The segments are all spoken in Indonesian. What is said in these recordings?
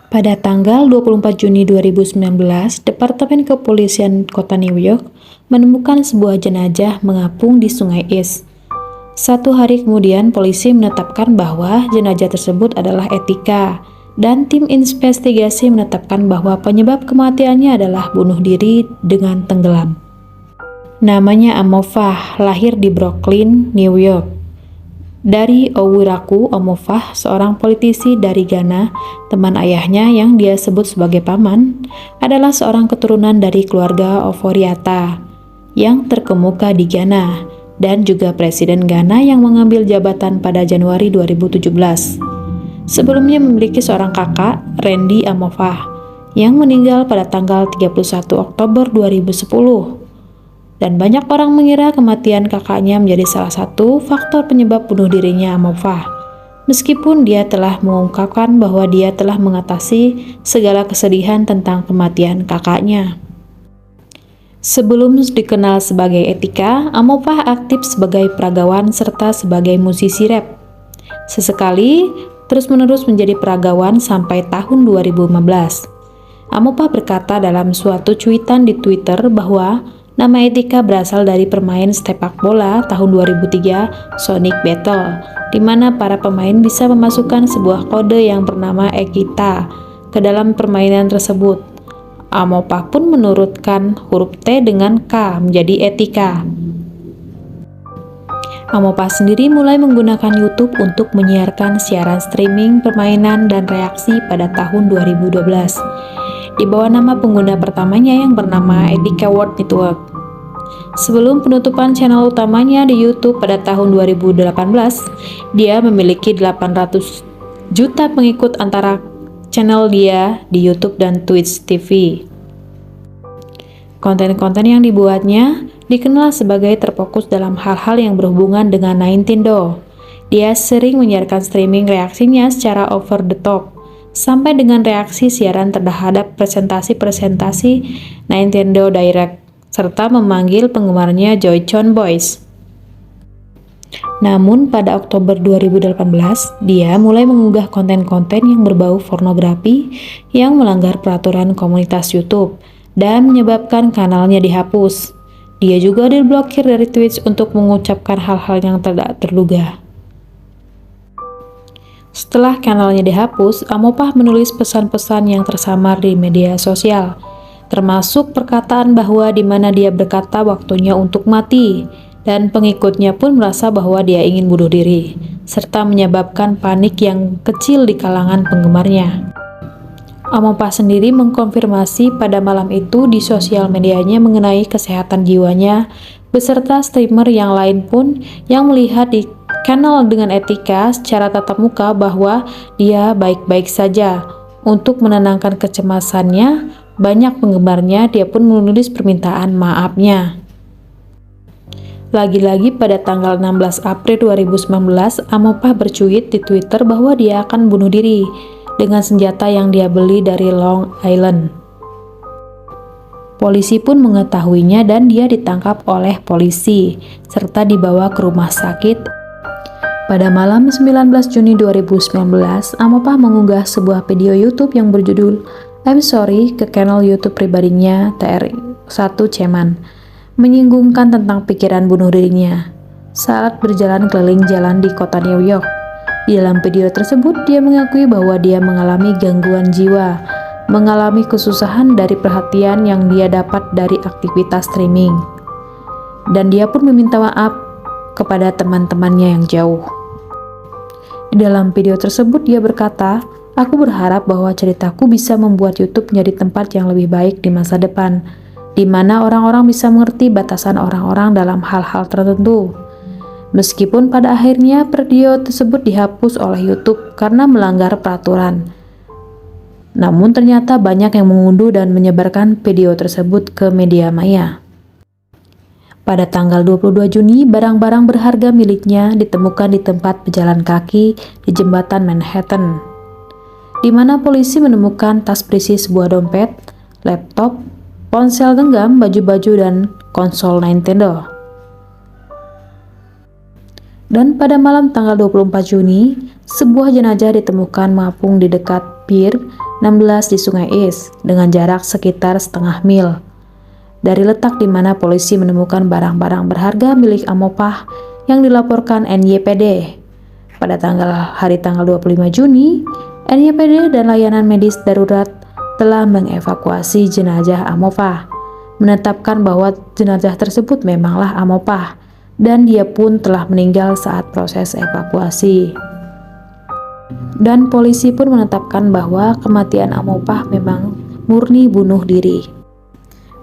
Pada tanggal 24 Juni 2019, Departemen Kepolisian Kota New York menemukan sebuah jenazah mengapung di Sungai East. 1 hari kemudian, polisi menetapkan bahwa jenazah tersebut adalah Etika, dan tim investigasi menetapkan bahwa penyebab kematiannya adalah bunuh diri dengan tenggelam. Namanya Amofah, lahir di Brooklyn, New York. Dari Owuraku Omofah, seorang politisi dari Ghana, teman ayahnya yang dia sebut sebagai paman, adalah seorang keturunan dari keluarga Oforiatta yang terkemuka di Ghana dan juga Presiden Ghana yang mengambil jabatan pada Januari 2017. Sebelumnya memiliki seorang kakak, Randy Amofah, yang meninggal pada tanggal 31 Oktober 2010. Dan banyak orang mengira kematian kakaknya menjadi salah satu faktor penyebab bunuh dirinya Amofah. Meskipun dia telah mengungkapkan bahwa dia telah mengatasi segala kesedihan tentang kematian kakaknya. Sebelum dikenal sebagai Etika, Amofah aktif sebagai peragawan serta sebagai musisi rap. Sesekali terus-menerus menjadi peragawan sampai tahun 2015. Amofah berkata dalam suatu cuitan di Twitter bahwa nama Etika berasal dari permain sepak bola tahun 2003 Sonic Battle, di mana para pemain bisa memasukkan sebuah kode yang bernama Ekita ke dalam permainan tersebut. Amofah pun menurutkan huruf T dengan K menjadi Etika. Amofah sendiri mulai menggunakan YouTube untuk menyiarkan siaran streaming permainan dan reaksi pada tahun 2012 di bawah nama pengguna pertamanya yang bernama Etika World Network. Sebelum penutupan channel utamanya di YouTube pada tahun 2018, dia memiliki 800 juta pengikut antara channel dia di YouTube dan Twitch TV. Konten-konten yang dibuatnya dikenal sebagai terfokus dalam hal-hal yang berhubungan dengan Nintendo. Dia sering menyiarkan streaming reaksinya secara over the top, sampai dengan reaksi siaran terhadap presentasi-presentasi Nintendo Direct, serta memanggil penggemarnya Joy-Con Boys. Namun pada Oktober 2018, dia mulai mengunggah konten-konten yang berbau pornografi yang melanggar peraturan komunitas YouTube dan menyebabkan kanalnya dihapus. Dia juga diblokir dari Twitch untuk mengucapkan hal-hal yang tidak terduga. Setelah kanalnya dihapus, Amofah menulis pesan-pesan yang tersamar di media sosial, termasuk perkataan bahwa di mana dia berkata waktunya untuk mati, dan pengikutnya pun merasa bahwa dia ingin bunuh diri, serta menyebabkan panik yang kecil di kalangan penggemarnya. Amofah sendiri mengkonfirmasi pada malam itu di sosial medianya mengenai kesehatan jiwanya, beserta streamer yang lain pun yang melihat di kanal dengan Etika secara tatap muka bahwa dia baik-baik saja. Untuk menenangkan kecemasannya, banyak penggemarnya, dia pun menulis permintaan maafnya. Lagi-lagi pada tanggal 16 April 2019, Amofah bercuit di Twitter bahwa dia akan bunuh diri dengan senjata yang dia beli dari Long Island. Polisi pun mengetahuinya dan dia ditangkap oleh polisi, serta dibawa ke rumah sakit. Pada malam 19 Juni 2019, Amofah mengunggah sebuah video YouTube yang berjudul I'm Sorry ke channel YouTube pribadinya TR1 Ceman, menyinggungkan tentang pikiran bunuh dirinya saat berjalan keliling jalan di kota New York. Di dalam video tersebut, dia mengakui bahwa dia mengalami gangguan jiwa, mengalami kesusahan dari perhatian yang dia dapat dari aktivitas streaming, dan dia pun meminta maaf kepada teman-temannya yang jauh. Di dalam video tersebut, dia berkata, "Aku berharap bahwa ceritaku bisa membuat YouTube menjadi tempat yang lebih baik di masa depan, di mana orang-orang bisa mengerti batasan orang-orang dalam hal-hal tertentu." Meskipun pada akhirnya video tersebut dihapus oleh YouTube karena melanggar peraturan, namun ternyata banyak yang mengunduh dan menyebarkan video tersebut ke media maya. Pada tanggal 22 Juni, barang-barang berharga miliknya ditemukan di tempat pejalan kaki di jembatan Manhattan, di mana polisi menemukan tas berisi sebuah dompet, laptop, ponsel genggam, baju-baju, dan konsol Nintendo. Dan pada malam tanggal 24 Juni, sebuah jenazah ditemukan mengapung di dekat Pier 16 di Sungai Is dengan jarak sekitar setengah mil dari letak di mana polisi menemukan barang-barang berharga milik Amopah yang dilaporkan NYPD. Pada hari tanggal 25 Juni, NYPD dan layanan medis darurat telah mengevakuasi jenazah Amopah, menetapkan bahwa jenazah tersebut memanglah Amopah dan dia pun telah meninggal saat proses evakuasi. Dan polisi pun menetapkan bahwa kematian Amopah memang murni bunuh diri.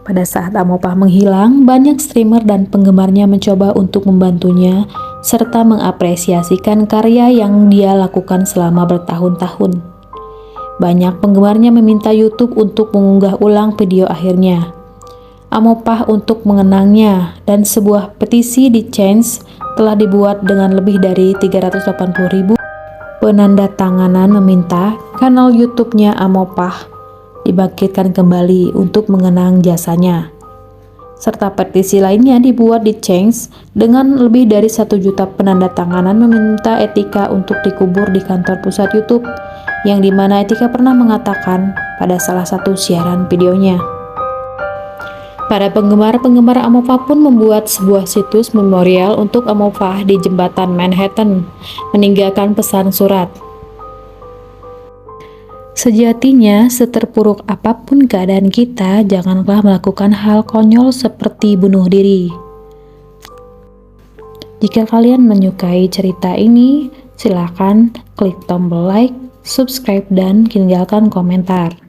Pada saat Amopah menghilang, banyak streamer dan penggemarnya mencoba untuk membantunya serta mengapresiasikan karya yang dia lakukan selama bertahun-tahun. Banyak penggemarnya meminta YouTube untuk mengunggah ulang video akhirnya Amopah untuk mengenangnya, dan sebuah petisi di Change telah dibuat dengan lebih dari 380.000 penanda tanganan meminta kanal YouTube-nya Amopah dibangkitkan kembali untuk mengenang jasanya. Serta petisi lainnya dibuat di Change dengan lebih dari 1 juta penanda tanganan meminta Etika untuk dikubur di kantor pusat YouTube, yang dimana Etika pernah mengatakan pada salah satu siaran videonya. Para penggemar Amopah pun membuat sebuah situs memorial untuk Amopah di jembatan Manhattan, meninggalkan pesan surat. Sejatinya, seterpuruk apapun keadaan kita, janganlah melakukan hal konyol seperti bunuh diri. Jika kalian menyukai cerita ini, silakan klik tombol like, subscribe, dan tinggalkan komentar.